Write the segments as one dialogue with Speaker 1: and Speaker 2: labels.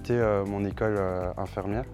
Speaker 1: quitté mon école infirmière.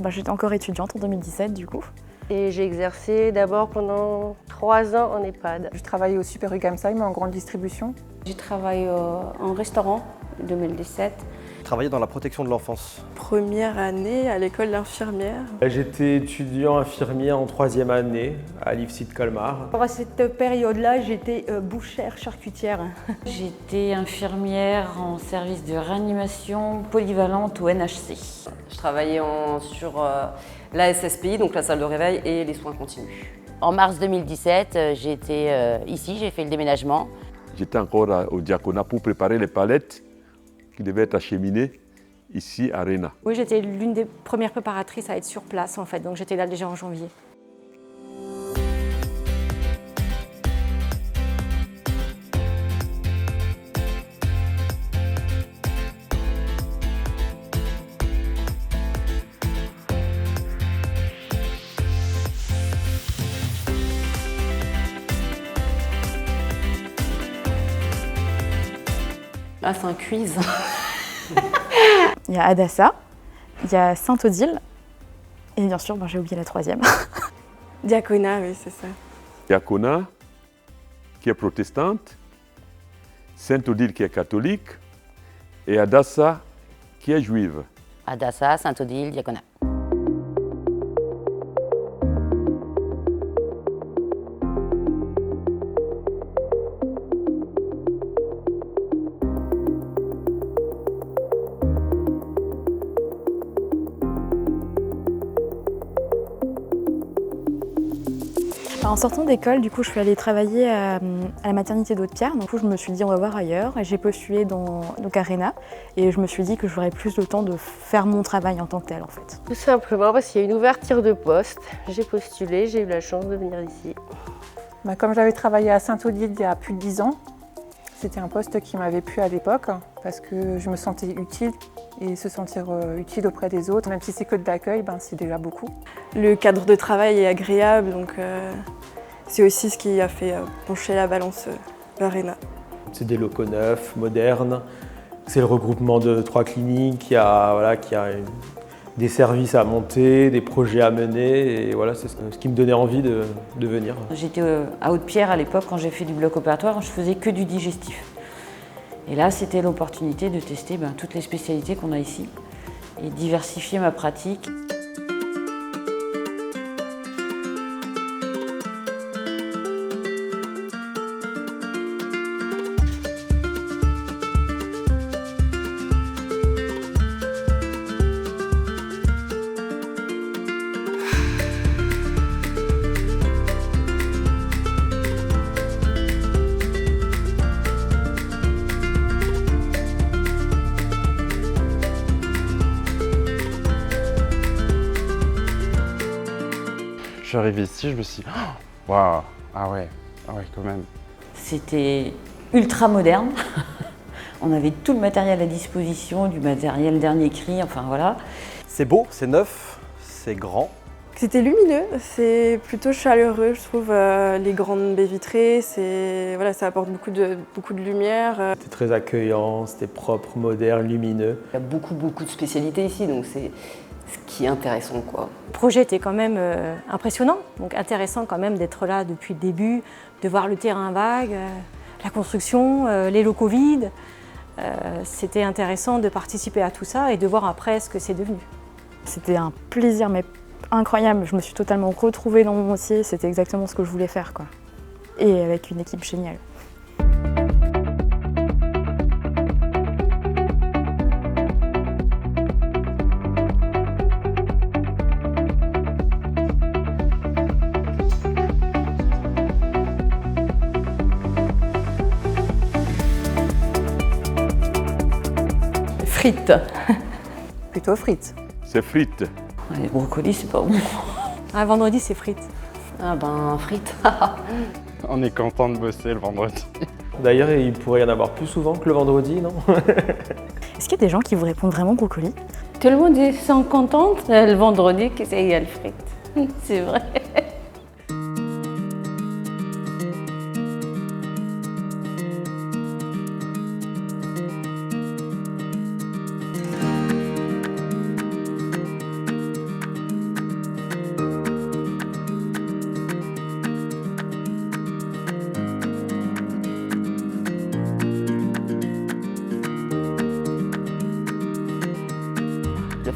Speaker 2: J'étais encore étudiante en 2017 du coup.
Speaker 3: Et j'ai exercé d'abord pendant 3 ans en EHPAD.
Speaker 4: Je travaillais au Super U Gamsheim en grande distribution.
Speaker 5: J'ai travaillé en restaurant en 2017.
Speaker 6: J'ai travaillé dans la protection de l'enfance.
Speaker 7: Première année à l'école d'infirmière.
Speaker 8: J'étais étudiant infirmier en 3e année à l'IFSI de Colmar.
Speaker 9: À cette période-là, j'étais bouchère charcutaire.
Speaker 10: J'étais infirmière en service de réanimation polyvalente au NHC.
Speaker 11: Je travaillais sur la SSPI, donc la salle de réveil, et les soins continus.
Speaker 12: En mars 2017, j'étais ici, j'ai fait le déménagement.
Speaker 13: J'étais encore au diaconat pour préparer les palettes qui devaient être acheminées ici à Réna.
Speaker 9: Oui, j'étais l'une des premières préparatrices à être sur place en fait, donc j'étais là déjà en janvier.
Speaker 5: Ah, c'est un quiz.
Speaker 2: Il y a Adassa, il y a Sainte-Odile, et bien sûr, j'ai oublié la 3e.
Speaker 7: Diaconat, oui, c'est ça.
Speaker 13: Diaconat, qui est protestante, Sainte-Odile, qui est catholique, et Adassa, qui est juive.
Speaker 12: Adassa, Sainte-Odile, Diaconat.
Speaker 2: En sortant d'école, du coup, je suis allée travailler à la maternité d'Haute-Pierre. Du coup, je me suis dit, on va voir ailleurs. Et j'ai postulé dans Réna. Et je me suis dit que j'aurais plus le temps de faire mon travail en tant que tel, en fait.
Speaker 3: Tout simplement parce qu'il y a une ouverture de poste. J'ai postulé, j'ai eu la chance de venir ici.
Speaker 4: Comme j'avais travaillé à Sainte-Odile il y a plus de 10 ans, c'était un poste qui m'avait plu à l'époque parce que je me sentais utile. Et se sentir utile auprès des autres, même si c'est que de l'accueil, c'est déjà beaucoup.
Speaker 7: Le cadre de travail est agréable, donc c'est aussi ce qui a fait pencher la balance vers Réna.
Speaker 8: C'est des locaux neufs, modernes. C'est le regroupement de 3 cliniques. Il y a des services à monter, des projets à mener. Et voilà, c'est ce qui me donnait envie de venir.
Speaker 10: J'étais à Haute-Pierre à l'époque quand j'ai fait du bloc opératoire, je faisais que du digestif. Et là, c'était l'opportunité de tester toutes les spécialités qu'on a ici et diversifier ma pratique.
Speaker 1: Je suis arrivé ici, je me suis dit, waouh, ah ouais, quand même.
Speaker 10: C'était ultra moderne. On avait tout le matériel à disposition, du matériel dernier cri, enfin voilà.
Speaker 6: C'est beau, c'est neuf, c'est grand.
Speaker 7: C'était lumineux, c'est plutôt chaleureux, je trouve. Les grandes baies vitrées, ça apporte beaucoup de lumière.
Speaker 8: C'était très accueillant, c'était propre, moderne, lumineux.
Speaker 11: Il y a beaucoup de spécialités ici, donc c'est ce qui est intéressant, quoi.
Speaker 9: Le projet était quand même impressionnant, donc intéressant quand même d'être là depuis le début, de voir le terrain vague, la construction, les locaux vides. C'était intéressant de participer à tout ça et de voir après ce que c'est devenu.
Speaker 2: C'était un plaisir, mais incroyable. Je me suis totalement retrouvée dans mon métier. C'était exactement ce que je voulais faire, quoi. Et avec une équipe géniale.
Speaker 5: Frites.
Speaker 4: Plutôt frites.
Speaker 13: C'est frites.
Speaker 10: Les brocolis, c'est pas bon.
Speaker 9: Un vendredi, c'est frites.
Speaker 5: Ah frites.
Speaker 1: On est content de bosser le vendredi.
Speaker 8: D'ailleurs, il pourrait y en avoir plus souvent que le vendredi, non?
Speaker 2: Est-ce qu'il y a des gens qui vous répondent vraiment brocolis?
Speaker 5: Tout le monde est content le vendredi que c'est égal frites. C'est vrai.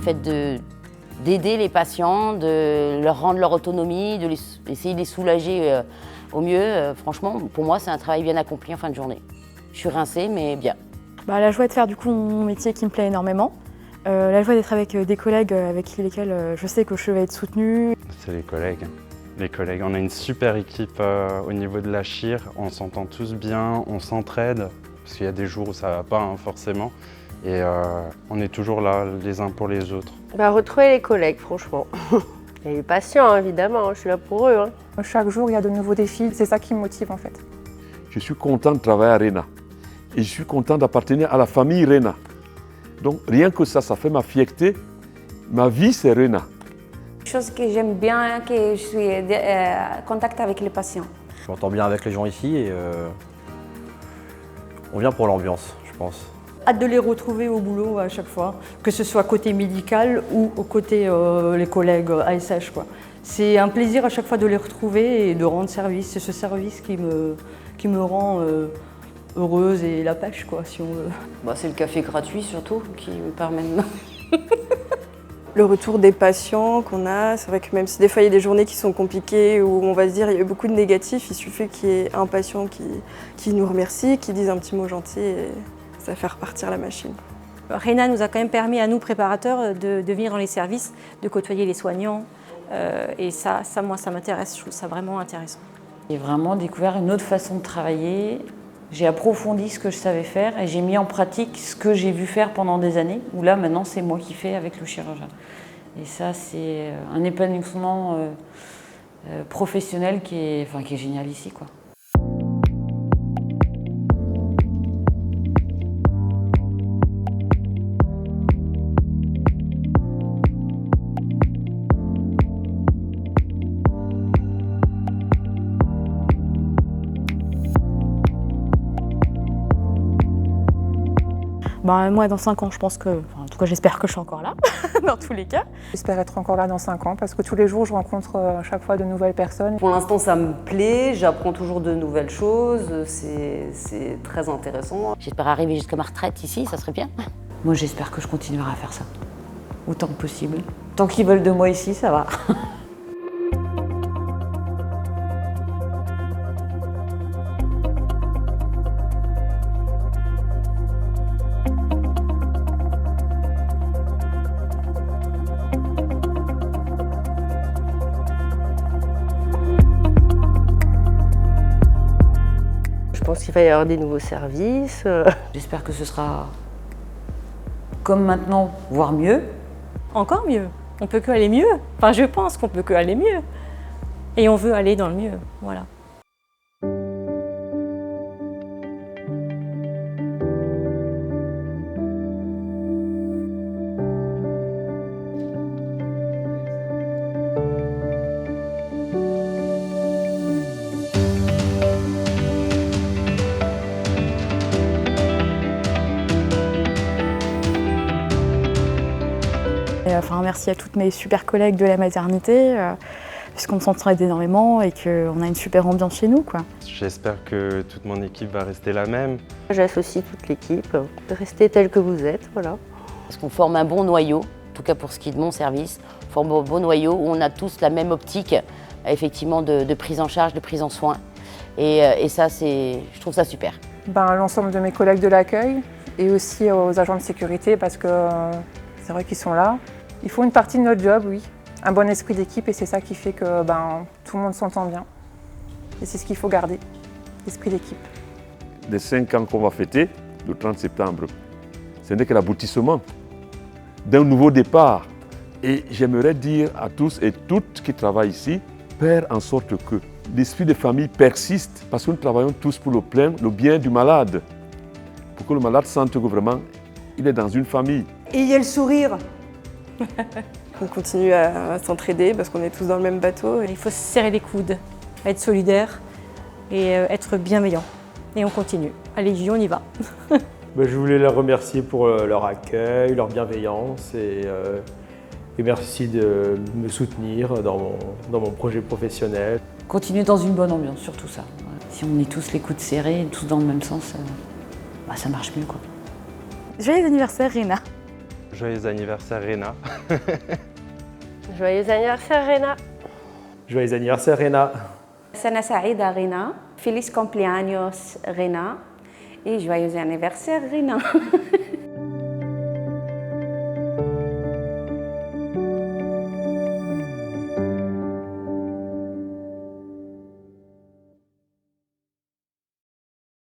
Speaker 12: fait d'aider les patients, de leur rendre leur autonomie, d'essayer de les soulager au mieux. Franchement, pour moi, c'est un travail bien accompli en fin de journée. Je suis rincée, mais bien.
Speaker 2: La joie de faire du coup mon métier qui me plaît énormément. La joie d'être avec des collègues avec lesquels je sais que je vais être soutenue.
Speaker 1: C'est les collègues. Les collègues. On a une super équipe au niveau de la chire. On s'entend tous bien, on s'entraide. Parce qu'il y a des jours où ça va pas, hein, forcément. Et on est toujours là, les uns pour les autres.
Speaker 3: Retrouver les collègues, franchement. Et les patients, évidemment, je suis là pour eux.
Speaker 4: Chaque jour, il y a de nouveaux défis. C'est ça qui me motive en fait.
Speaker 13: Je suis content de travailler à RENA. Et je suis content d'appartenir à la famille RENA. Donc rien que ça fait ma fierté. Ma vie, c'est RENA.
Speaker 9: Chose que j'aime bien, que je suis en contact avec les patients.
Speaker 6: Je m'entends bien avec les gens ici et on vient pour l'ambiance, je pense.
Speaker 14: Hâte de les retrouver au boulot à chaque fois, que ce soit côté médical ou au côté les collègues ASH, quoi. C'est un plaisir à chaque fois de les retrouver et de rendre service. C'est ce service qui me rend heureuse et la pêche, quoi, si on veut.
Speaker 11: C'est le café gratuit surtout qui me permet de...
Speaker 7: Le retour des patients qu'on a, c'est vrai que même si des fois il y a des journées qui sont compliquées où on va se dire il y a eu beaucoup de négatifs, il suffit qu'il y ait un patient qui nous remercie, qui dise un petit mot gentil et ça fait repartir la machine.
Speaker 9: RENA nous a quand même permis à nous, préparateurs, de venir dans les services, de côtoyer les soignants. Et ça, moi, ça m'intéresse, je trouve ça vraiment intéressant.
Speaker 10: J'ai vraiment découvert une autre façon de travailler. J'ai approfondi ce que je savais faire et j'ai mis en pratique ce que j'ai vu faire pendant des années, où là, maintenant, c'est moi qui fais avec le chirurgien. Et ça, c'est un épanouissement professionnel qui est génial ici, quoi.
Speaker 2: Moi, dans 5 ans, je pense que, en tout cas, j'espère que je suis encore là, dans tous les cas.
Speaker 4: J'espère être encore là dans 5 ans parce que tous les jours, je rencontre à chaque fois de nouvelles personnes.
Speaker 11: Pour l'instant, ça me plaît, j'apprends toujours de nouvelles choses, c'est très intéressant.
Speaker 12: J'espère arriver jusqu'à ma retraite ici, ça serait bien.
Speaker 10: Moi, j'espère que je continuerai à faire ça, autant que possible. Tant qu'ils veulent de moi ici, ça va.
Speaker 3: Je pense qu'il va y avoir des nouveaux services.
Speaker 10: J'espère que ce sera comme maintenant, voire mieux.
Speaker 9: Encore mieux. On peut que aller mieux. Enfin, je pense qu'on peut que aller mieux. Et on veut aller dans le mieux. Voilà.
Speaker 2: Merci à toutes mes super collègues de la maternité, puisqu'on s'entraide énormément et qu'on a une super ambiance chez nous, quoi.
Speaker 1: J'espère que toute mon équipe va rester la même.
Speaker 3: J'associe toute l'équipe, restez telle que vous êtes, voilà.
Speaker 12: Parce qu'on forme un bon noyau, en tout cas pour ce qui est de mon service, on forme un bon noyau où on a tous la même optique, effectivement, de prise en charge, de prise en soin. Et ça, je trouve ça super.
Speaker 4: L'ensemble de mes collègues de l'accueil et aussi aux agents de sécurité parce que c'est vrai qu'ils sont là. Il faut une partie de notre job, oui. Un bon esprit d'équipe et c'est ça qui fait que tout le monde s'entend bien. Et c'est ce qu'il faut garder, l'esprit d'équipe.
Speaker 13: Les 5 ans qu'on va fêter, le 30 septembre, ce n'est que l'aboutissement d'un nouveau départ. Et j'aimerais dire à tous et toutes qui travaillent ici, faire en sorte que l'esprit de famille persiste parce que nous travaillons tous pour le bien du malade. Pour que le malade sente que vraiment, il est dans une famille.
Speaker 14: Et il y a le sourire.
Speaker 7: On continue à s'entraider parce qu'on est tous dans le même bateau.
Speaker 9: Il faut se serrer les coudes, être solidaire et être bienveillant. Et on continue. Allez, on y va.
Speaker 8: Je voulais les remercier pour leur accueil, leur bienveillance et merci de me soutenir dans mon projet professionnel.
Speaker 10: Continuer dans une bonne ambiance, surtout ça. Si on est tous les coudes serrés, tous dans le même sens, ça marche mieux, quoi.
Speaker 2: Joyeux anniversaire, Rina.
Speaker 1: Joyeux anniversaire Rena.
Speaker 3: Joyeux anniversaire Rena.
Speaker 8: Joyeux anniversaire Rena.
Speaker 5: سنة سعيدة غينا. Feliz cumpleaños Rena. Et joyeux anniversaire Rena.